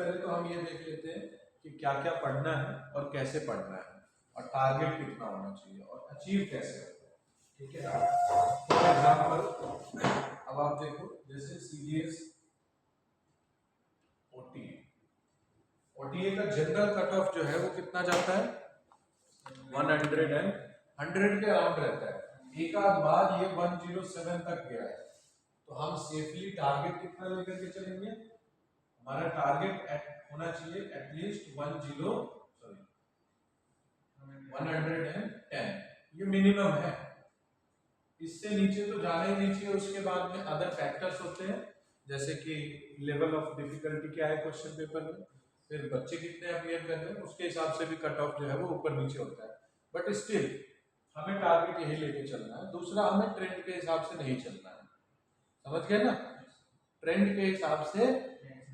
पहले तो हम ये देख लेते हैं कि क्या क्या पढ़ना है और कैसे पढ़ना है और टारगेट कितना होना चाहिए और अचीव कैसे होता है। ठीक है, फॉर एग्जाम्पल अब आप देखो जैसे CGS OTA का जनरल कट ऑफ जो है वो कितना जाता है 100 के अराउंड रहता है। एक आध बार ये 107 तक गया है, तो हम सेफली टारगेट कितना लेकर के चलेंगे, हमारा टारगेट होना चाहिए एटलीस्ट 110, ये मिनिमम है। इससे नीचे तो जाना ही नहीं चाहिए। उसके बाद में अदर फैक्टर्स होते हैं जैसे कि लेवल ऑफ डिफिकल्टी क्या है क्वेश्चन पेपर में, फिर बच्चे कितने अपीयर कर रहे हैं, उसके हिसाब से भी कट ऑफ जो है वो ऊपर नीचे होता है। बट स्टिल हमें टारगेट यही लेके चलना है। दूसरा, हमें ट्रेंड के हिसाब से नहीं चलना है, समझ गए ना, ट्रेंड के हिसाब से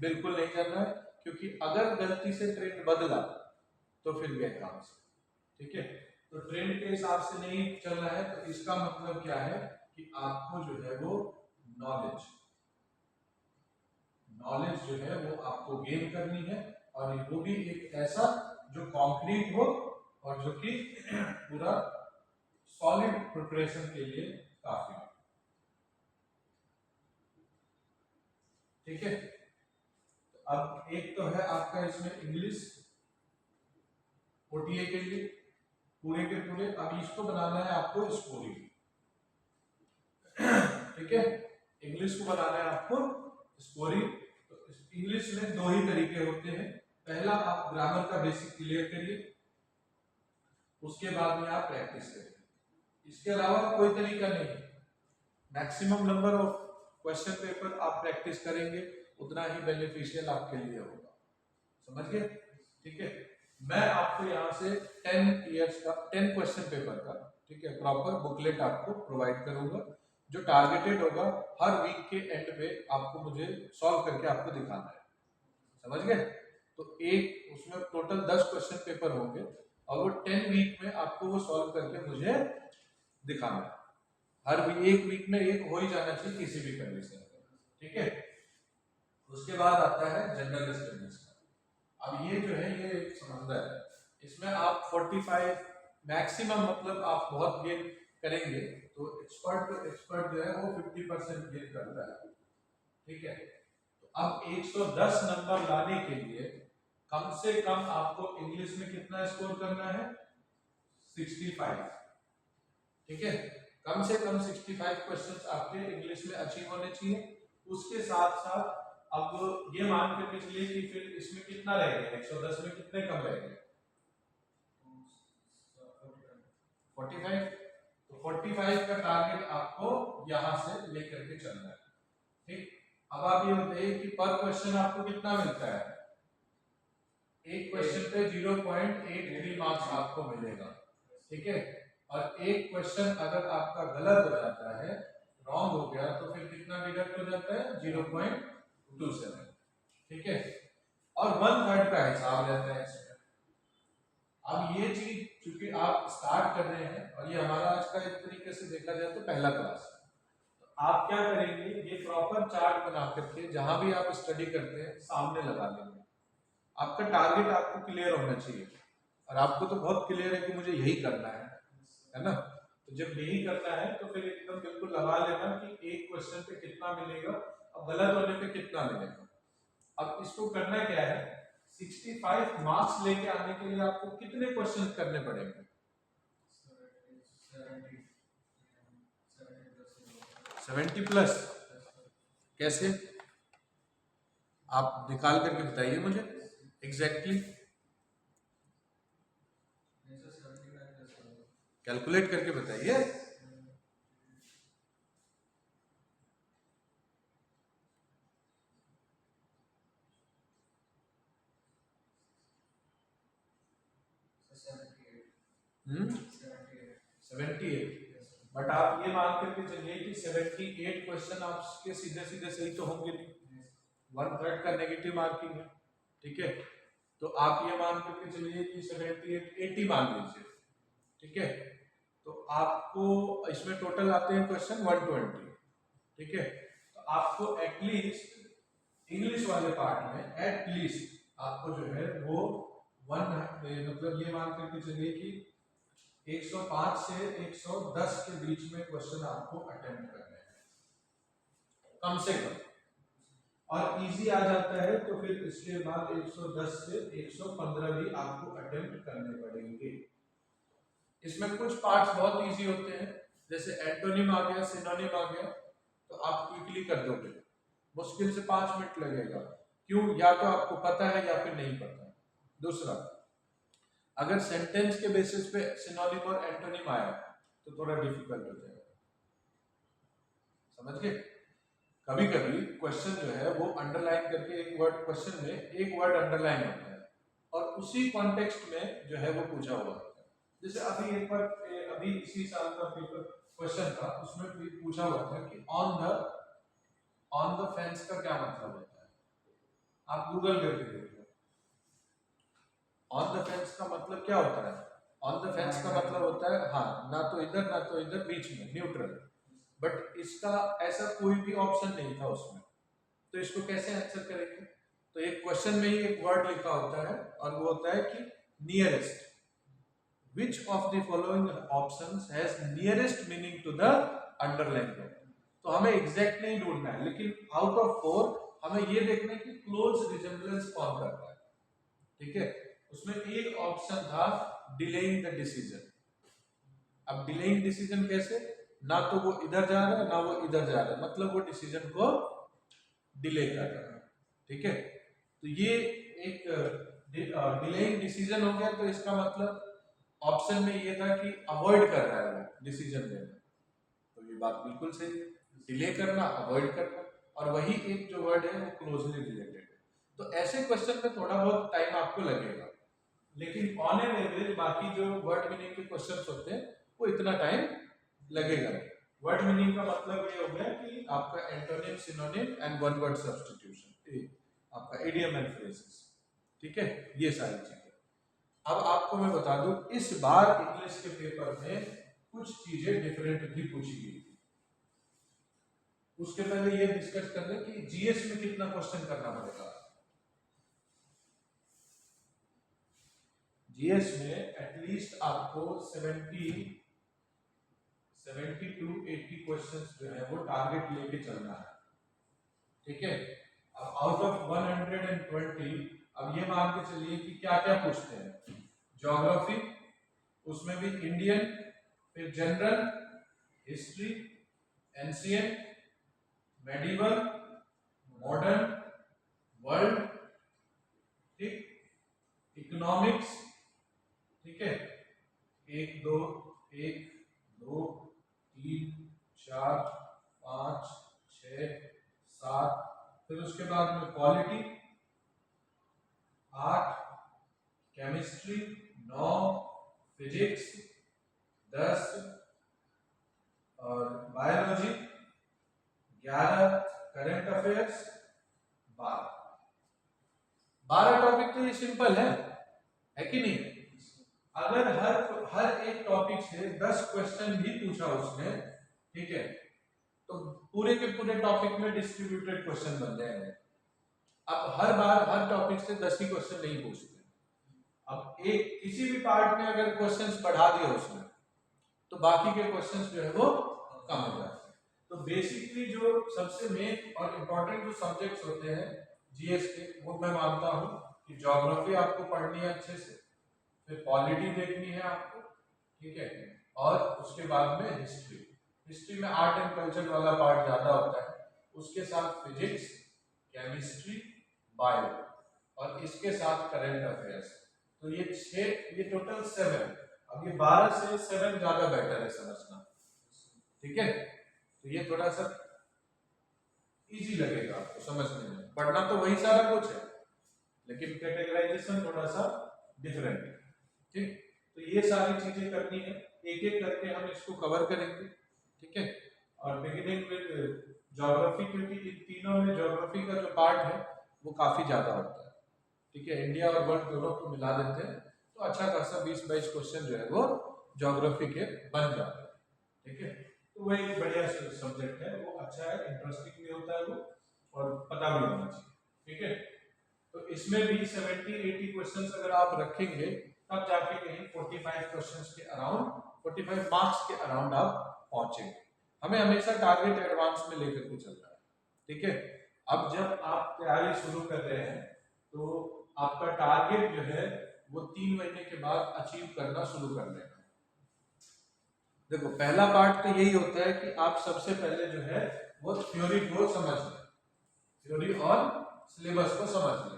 बिल्कुल नहीं चलना है, क्योंकि अगर गलती से ट्रेंड बदला तो फिर गए काम से। ठीक है, तो ट्रेंड के हिसाब से नहीं चलना है, तो इसका मतलब क्या है कि आपको जो है वो नॉलेज जो है वो आपको गेन करनी है, और वो भी एक ऐसा जो कॉन्क्रीट हो और जो कि पूरा सॉलिड प्रिपरेशन के लिए काफी है। ठीक है, तो अब एक तो है आपका इसमें इंग्लिश OTA के लिए पूरे के पूरे, अब इसको बनाना है आपको स्कोरिंग। ठीक है, इंग्लिश को बनाना है आपको स्कोरिंग। तो इंग्लिश में दो ही तरीके होते हैं। पहला, आप ग्रामर का बेसिक क्लियर करिए, उसके बाद में आप प्रैक्टिस करिए। इसके अलावा कोई तरीका नहीं। Maximum number of question paper आप प्रैक्टिस करेंगे उतना ही बेनिफिशियल आपके लिए होगा, समझ गए। ठीक है, मैं आपको यहाँ से 10 क्वेश्चन पेपर का, ठीक है, प्रॉपर बुकलेट आपको प्रोवाइड करूंगा, जो टारगेटेड होगा हर वीक के एंड पे आपको मुझे सॉल्व करके आपको दिखाना है, समझ गए। तो एक उसमें टोटल 10 क्वेश्चन पेपर होंगे और वो 10 वीक में आपको वो सॉल्व करके मुझे दिखाना है। हर एक वीक में एक हो ही जाना चाहिए किसी भी कंडीशन में। ठीक है, उसके बाद आता है जनरल स्टडीज का। अब ये जो है ये एक समंदर है, इसमें आप 45 मैक्सिमम, मतलब आप बहुत गेन करेंगे तो एक्सपर्ट जो है वो 50% गेन करता है। ठीक है, तो अब 110 नंबर लाने के लिए कम से कम आपको इंग्लिश में कितना स्कोर करना है 65। ठीक है, कम से कम 65 क्वेश्चंस आपके इंग्लिश में अचीव होने चाहिए। उसके साथ साथ अब ये मान करके चलिए कि फिर इसमें कितना रहेगा, 110 में कितने कम रहेंगे 45। तो 45 का टारगेट आपको यहां से लेकर के चलना है। ठीक, अब आप ये बताइए कि पर क्वेश्चन आपको कितना मिलता है, एक क्वेश्चन पे 0.83 मार्क्स आपको मिलेगा। ठीक है, और एक क्वेश्चन अगर आपका गलत हो जाता है, रॉन्ग हो गया, तो फिर कितना डिडक्ट हो जाता है 0.27। ठीक है, और 1/3 का हिसाब रहता है इसमें। अब ये चीज चूंकि आप स्टार्ट कर रहे हैं और ये हमारा आज का एक तरीके से देखा जाए तो पहला क्लास है, तो आप क्या करेंगे, ये प्रॉपर चार्ट बना करके जहां भी आप स्टडी करते हैं सामने लगा लेंगे। आपका टारगेट आपको क्लियर होना चाहिए, और आपको तो बहुत क्लियर है कि मुझे यही करना है ना। तो जब यही करना है तो फिर एकदम बिल्कुल लगा लेना कि एक क्वेश्चन पे कितना मिलेगा और गलत होने पे कितना मिलेगा। अब इसको करना क्या है, 65 मार्क्स लेके आने के लिए आपको कितने क्वेश्चन करने पड़ेंगे 70 प्लस। कैसे, आप निकाल करके बताइए मुझे एग्जैक्टली, कैलकुलेट करके बताइए। हम्म 78। बट आप ये मान करके चलिए कि 78 क्वेश्चन आपके सीधे सीधे सही तो होंगे नहीं, 1/3 का नेगेटिव मार्किंग है। ठीक है, तो आप ये मान करके चलिए कि 78 80 मान लीजिए। ठीक है, तो आपको इसमें टोटल आते हैं क्वेश्चन 120। ठीक है, तो आपको एटलीस्ट इंग्लिश वाले पार्ट में एटलीस्ट आपको जो है वो मतलब ये मान करके चलिए कि 105 से 110 के बीच में क्वेश्चन आपको अटेम्प्ट करने हैं कम से कम, और इजी आ जाता है तो फिर इसके बाद 110 से 115 भी आपको अटेम्प्ट करने पड़ेंगे। इसमें कुछ पार्ट्स बहुत इजी होते हैं, जैसे एंटोनिम आ गया, सिनोनिम आ गया, तो आप क्विकली कर दोगे, मुश्किल से 5 मिनट लगेगा। क्यों? या तो आपको पता है या फिर नहीं पता है। दूसरा, अगर सेंटेंस के बेसिस पे सिनोनिम और एंटोनिम आया तो थोड़ा डिफिकल्ट हो जाएगा, समझ गए? कभी कभी क्वेश्चन जो है वो अंडरलाइन करके एक वर्ड, क्वेश्चन में एक वर्ड अंडरलाइन होता है और उसी कॉन्टेक्स्ट में जो है वो पूछा हुआ होता है। जैसे अभी एक बार अभी इसी साल का पेपर क्वेश्चन था, उसमें भी पूछा हुआ था कि ऑन द फेंस का क्या मतलब होता है। आप गूगल करके देख लो, ऑन द फेंस का मतलब क्या होता है। ऑन द फेंस का मतलब होता है हाँ, ना तो इधर बीच में, न्यूट्रल। बट इसका ऐसा कोई भी ऑप्शन नहीं था उसमें, तो इसको कैसे आंसर करेंगे? तो एक क्वेश्चन में ही एक वर्ड लिखा होता है और वो होता है कि nearest, which of the following options has nearest meaning to the underline word. तो हमें एग्जैक्ट नहीं ढूंढना है, लेकिन आउट ऑफ 4 हमें ये देखना है कि क्लोज रिजेम्बलेंस कौन करता है, ठीक है? उसमें एक ऑप्शन था डिलेइंग द डिसीजन। अब डिलेइंग डिसीजन कैसे? ना तो वो इधर जा रहा है ना वो इधर जा रहा है, मतलब वो डिसीजन को डिले कर रहा है, ठीक है? तो ये एक डिलेइंग डिसीजन हो गया, तो इसका मतलब ऑप्शन में ये था कि अवॉइड कर रहा है वो डिसीजन लेना, तो ये बात बिल्कुल सही है। डिले करना, अवॉइड करना, और वही एक जो वर्ड है वो क्लोजली रिलेटेड है। तो ऐसे क्वेश्चन में थोड़ा बहुत टाइम आपको लगेगा, लेकिन ऑन एन एवरेज बाकी जो वर्ड मीनिंग के क्वेश्चंस होते हैं वो इतना टाइम लगेगा नहीं। वर्ड मीनिंग का मतलब ये हो गया कि आपका antonym, synonym and one word substitution, आपका इडियम एंड फ्रेजेस, ठीक है? ये सारी चीजें। अब आपको मैं बता दूं, इस बार इंग्लिश के पेपर में कुछ चीजें डिफरेंट भी पूछी गई थी। उसके पहले ये डिस्कस कर लें कि जीएस में कितना क्वेश्चन करना पड़ेगा। जीएस में एटलीस्ट आपको 70 टू 80 क्वेश्चंस जो है वो टारगेट लेके चलना है, ठीक है? अब आउट ऑफ 120 अब ये मान के चलिए कि क्या क्या पूछते हैं। ज्योग्राफी, उसमें भी इंडियन, फिर general, history, ancient, medieval, modern, world, ठीक, इकोनॉमिक्स, ठीक है? 1 2 1 2 3 4 5 6 7, फिर उसके बाद में पॉलिटी 8, केमिस्ट्री 9, फिजिक्स 10, और बायोलॉजी 11, करंट अफेयर्स 12 टॉपिक। तो ये सिंपल है कि नहीं? अगर हर एक टॉपिक से 10 क्वेश्चन भी पूछा उसने, ठीक है, तो पूरे के पूरे टॉपिक में डिस्ट्रीब्यूटेड क्वेश्चन बन जाएंगे। अब हर बार हर टॉपिक से 10 ही क्वेश्चन नहीं पूछते। अब एक किसी भी पार्ट में अगर क्वेश्चंस बढ़ा दिया उसने, तो बाकी के क्वेश्चंस जो है वो कम हो जाते हैं। तो बेसिकली जो सबसे मेन और इम्पोर्टेंट जो सब्जेक्ट्स होते हैं जीएस के, वो मैं मानता हूँ कि ज्योग्राफी आपको पढ़नी है अच्छे से, फिर पॉलिटी देखनी है आपको, ठीक है, और उसके बाद में हिस्ट्री। हिस्ट्री में आर्ट एंड कल्चर वाला पार्ट ज्यादा होता है, उसके साथ फिजिक्स, केमिस्ट्री, बायो, और इसके साथ करंट अफेयर्स। तो ये 6, ये टोटल 7। अब ये 12 से 7 ज्यादा बेटर है समझना, ठीक है? तो ये थोड़ा सा इजी लगेगा आपको समझने में। पढ़ना तो वही सारा कुछ है, लेकिन कैटेगराइजेशन थोड़ा सा डिफरेंट है, ठीक? तो ये सारी चीजें करनी है, एक एक करके हम इसको कवर करेंगे, ठीक है? और बिगिनिंग विद ज्योग्राफी, क्योंकि इन तीनों में ज्योग्राफी का जो पार्ट है वो काफी ज्यादा होता है, ठीक है? इंडिया और वर्ल्ड दोनों को मिला देते हैं तो अच्छा खासा 20-22 क्वेश्चन जो है वो ज्योग्राफी के बन जाते हैं, ठीक है? तो वो एक बढ़िया सब्जेक्ट है, वो अच्छा है, इंटरेस्टिंग भी होता है वो, और पता भी होना चाहिए, ठीक है? तो इसमें भी 70-80 क्वेश्चंस अगर आप रखेंगे तब जाके कहीं 45 क्वेश्चंस के अराउंड 45 मार्क्स के अराउंड आप पहुंचेंगे। हमें हमेशा टारगेट एडवांस में लेकर के चलना है, ठीक है। अब जब आप तैयारी शुरू कर रहे हैं तो आपका टारगेट जो है वो 3 महीने के बाद अचीव करना शुरू कर देना। देखो पहला पार्ट तो यही होता है कि आप सबसे पहले जो है वो थ्योरी को समझ लें, थ्योरी और सिलेबस को समझ लें।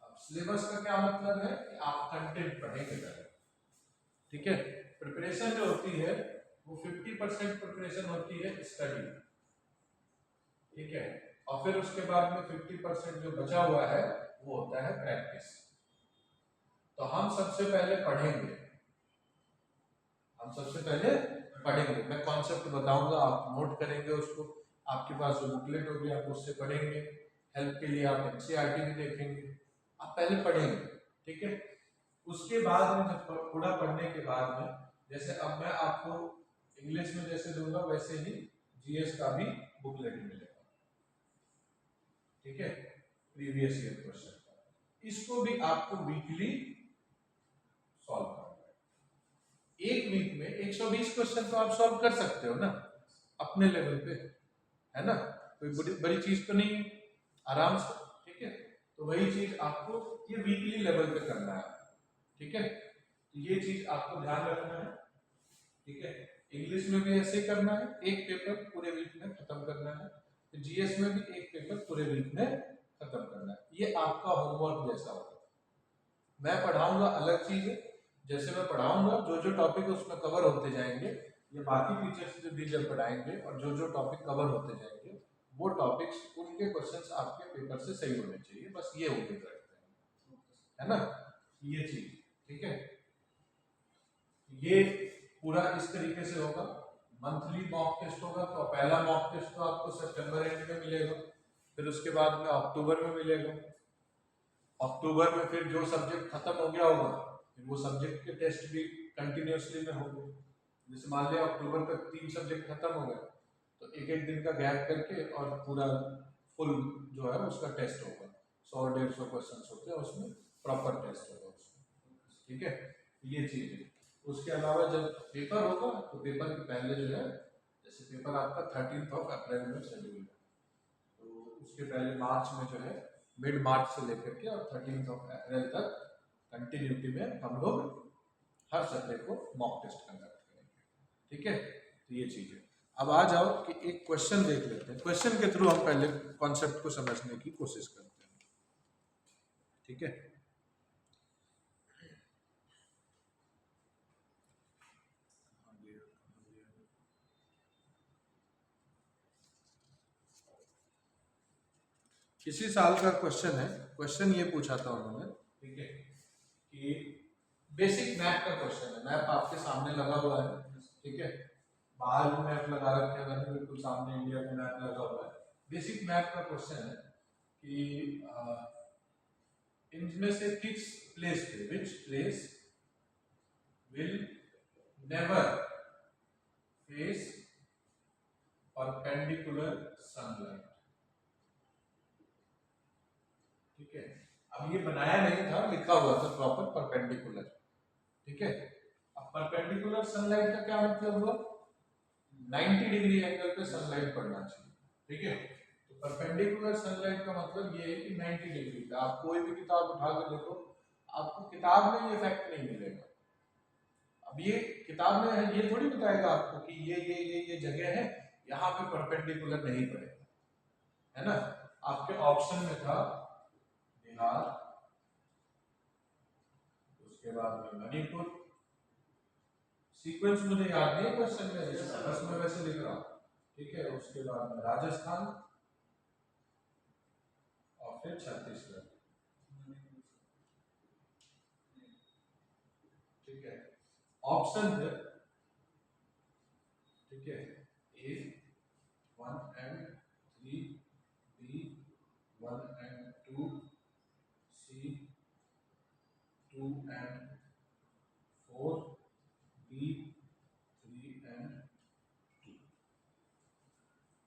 अब सिलेबस का क्या मतलब है कि आप कंटेंट पढ़ेंगे पहले, ठीक है। प्रिपरेशन जो होती है वो 50% प्रिपरेशन होती है स्टडी, ठीक है, और फिर उसके बाद में 50% जो बचा हुआ है वो होता है प्रैक्टिस। तो हम सबसे पहले पढ़ेंगे, हम सबसे पहले पढ़ेंगे। मैं कॉन्सेप्ट बताऊंगा, आप नोट करेंगे उसको, आपके पास जो बुकलेट होगी आप उससे पढ़ेंगे, हेल्प के लिए आप एनसीईआरटी भी देखेंगे, आप पहले पढ़ेंगे, ठीक है। उसके बाद में जब पूरा पढ़ने के बाद में, जैसे अब मैं आपको इंग्लिश में जैसे दूंगा वैसे ही जीएस का भी बुकलेट मिलेगा, ठीक है, प्रीवियस ईयर क्वेश्चन का। इसको भी आपको वीकली सॉल्व करना है। एक वीक में 120 क्वेश्चन तो आप सॉल्व कर सकते हो ना अपने लेवल पे, है ना, कोई बड़ी चीज तो नहीं है, आराम से, ठीक है। तो वही चीज आपको ये वीकली लेवल पे करना है, ठीक है। ये चीज आपको ध्यान रखना है, ठीक है। इंग्लिश में भी ऐसे करना है, एक पेपर पूरे वीक में खत्म करना है। जीएस में भी एक पेपर पूरे वीक में खत्म करना है। ये आपका होमवर्क जैसा होगा। मैं पढ़ाऊंगा अलग चीज है, जैसे मैं पढ़ाऊंगा जो जो टॉपिक उसमें कवर होते जाएंगे, ये बाकी टीचर्स जो भी जब पढ़ाएंगे और जो जो टॉपिक कवर होते जाएंगे वो टॉपिक्स उनके क्वेश्चंस आपके पेपर से सही होने चाहिए, बस ये उम्मीद रखते हैं, है ना, ये चीज, ठीक है। ये पूरा इस तरीके से होगा। मंथली मॉक टेस्ट होगा, तो पहला मॉक टेस्ट तो आपको सितंबर एंड में मिलेगा, फिर उसके बाद में अक्टूबर में मिलेगा। अक्टूबर में फिर जो सब्जेक्ट खत्म हो गया होगा फिर वो सब्जेक्ट के टेस्ट भी कंटिन्यूसली में होंगे। जैसे मान लिया अक्टूबर तक 3 सब्जेक्ट खत्म हो गए तो एक एक दिन का गैप करके और पूरा फुल जो है उसका टेस्ट होगा। 100-150 क्वेश्चन होते हैं उसमें, प्रॉपर टेस्ट होगा उसमें, ठीक है। ये चीज है। उसके अलावा जब पेपर होगा तो पेपर के पहले जो है, जैसे पेपर आपका 13 अप्रैल में शेड्यूल है, तो उसके पहले मार्च में जो है मिड मार्च से लेकर के और 13 अप्रैल तक कंटिन्यूटी में हम लोग हर सब्जेक्ट को मॉक टेस्ट कंडक्ट करेंगे, ठीक है। तो ये चीज है। अब आ जाओ कि एक क्वेश्चन देख लेते हैं, क्वेश्चन के थ्रू हम पहले कॉन्सेप्ट को समझने की कोशिश करते हैं, ठीक है। इसी साल का क्वेश्चन है, क्वेश्चन ये पूछा था उन्होंने, ठीक है, कि बेसिक मैप का क्वेश्चन है। मैप आपके सामने लगा हुआ है, ठीक है, बाहर भी मैप लगा रखे हैं मैंने, बिल्कुल सामने इंडिया का मैप लगा हुआ है। बेसिक मैप का क्वेश्चन है कि इनमें से किस प्लेस पे, which place will never face perpendicular sunlight, ठीक है। अब ये बनाया नहीं था, लिखा हुआ था प्रॉपर परपेंडिकुलर, ठीक है। अब परपेंडिकुलर सनलाइट का क्या मतलब हुआ, 90 डिग्री एंगल पे सनलाइट पड़ना चाहिए, ठीक है। तो परपेंडिकुलर सनलाइट का मतलब ये है कि 90 डिग्री पे आप कोई भी किताब उठा के देखो, आपको किताब में ये इफेक्ट नहीं मिलेगा। अब ये किताब में ये थोड़ी बताएगा आपको कि ये जगह है यहाँ पे परपेंडिकुलर नहीं पड़ेगा, है ना। आपके ऑप्शन में था बिहार, उसके बाद में मणिपुर, सीक्वेंस मुझे याद नहीं क्वेश्चन में, बस मैं वैसे लिख रहा हूँ, ठीक है। उसके बाद में राजस्थान और फिर छत्तीसगढ़, ठीक है। ऑप्शन है, ठीक है, A 1 and 3, B 1 and 2, C 2 and 4, D 3 and 2,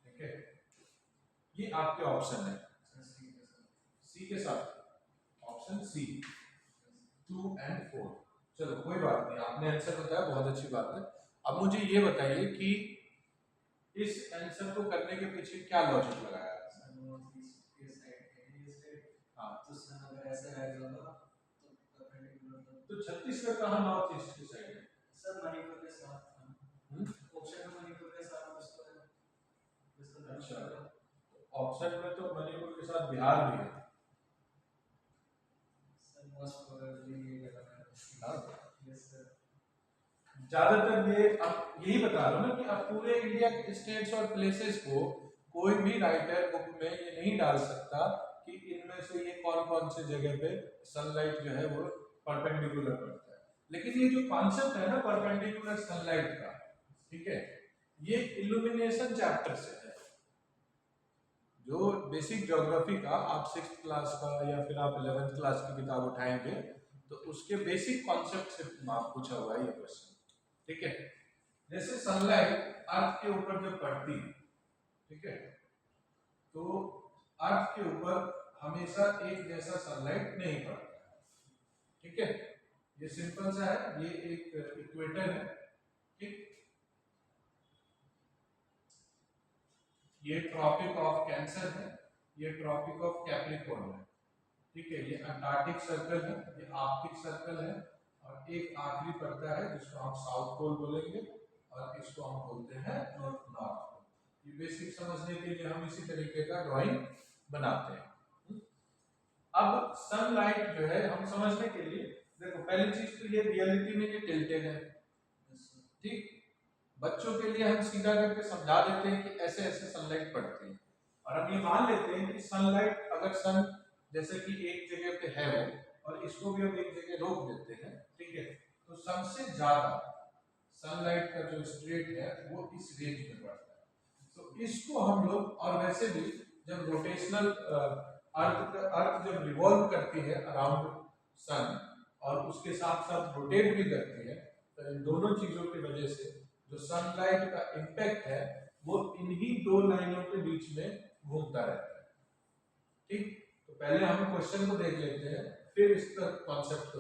ठीक है। ये आपके ऑप्शन है सी के साथ, ऑप्शन सी 2 and 4। चलो कोई बात नहीं, आपने आंसर बताया, बहुत अच्छी बात है। अब मुझे ये बताइए कि इस आंसर को करने के पीछे क्या लॉजिक लगाया? तो छत्तीसगढ़ कहाँ नॉर्थ ईस्ट की साइड है? सर मणिपुर के साथ ऑप्शन में मणिपुर के साथ अच्छा, ऑप्शन में तो मणिपुर के साथ बिहार भी है। ज्यादातर ये अब यही बता रहा हूँ ना कि अब पूरे इंडिया के स्टेट्स और प्लेसेस को कोई भी राइटर बुक में ये नहीं डाल सकता कि इनमें से ये कौन कौन से जगह पे सनलाइट जो है वो परपेंडिकुलर पड़ता है। लेकिन ये जो कॉन्सेप्ट है ना परपेंडिकुलर सनलाइट का, ठीक है, ये इल्यूमिनेशन चैप्टर से है। जो बेसिक ज्योग्राफी का आप 6th क्लास का या फिर आप 11th क्लास की किताब उठाएंगे तो उसके बेसिक कॉन्सेप्ट से पूछा हुआ है ये क्वेश्चन, ठीक है। जैसे सनलाइट अर्थ के ऊपर जब पड़ती है, ठीक है, तो अर्थ के ऊपर हमेशा एक जैसा सनलाइट नहीं पड़ता, ठीक है। ये सिंपल सा है, ये एक इक्वेटर है, ठीक। ये ट्रॉपिक ऑफ कैंसर है, ये ट्रॉपिक ऑफ कैप्रिकॉर्न है, ठीक है। ये अंटार्कटिक सर्कल है, ये आर्कटिक सर्कल है, और एक आखिरी पड़ता है जिसको हम साउथ पोल बोलेंगे और इसको हम बोलते हैं नॉर्थ पोल। ये बेसिक समझने के लिए हम इसी तरीके का ड्राइंग बनाते हैं। अब सनलाइट जो है हम समझने के लिए देखो, पहली चीज तो ये रियलिटी में ये टिल्टेड है, ठीक। बच्चों के लिए हम सीधा करके समझा देते हैं कि ऐसे ऐसे सनलाइट पड़ती है, और हम ये मान लेते हैं कि सनलाइट अगर सन जैसे कि एक जगह पे है वो, और इसको भी हम एक जगह रोक देते हैं, ठीक है, तो सबसे ज्यादा सनलाइट का जो स्ट्रेट है वो इस रेंज में पड़ता है। तो इसको हम लोग, और वैसे भी जब रोटेशनल अर्थ जब रिवॉल्व करती है अराउंड सन और उसके साथ साथ रोटेट भी करती है, तो इन दोनों चीजों की वजह से जो सनलाइट का इम्पैक्ट है वो इन्हीं दो लाइनों के बीच में घूमता रहता है, ठीक। तो पहले हम क्वेश्चन को देख लेते हैं, फिर इसका कॉन्सेप्ट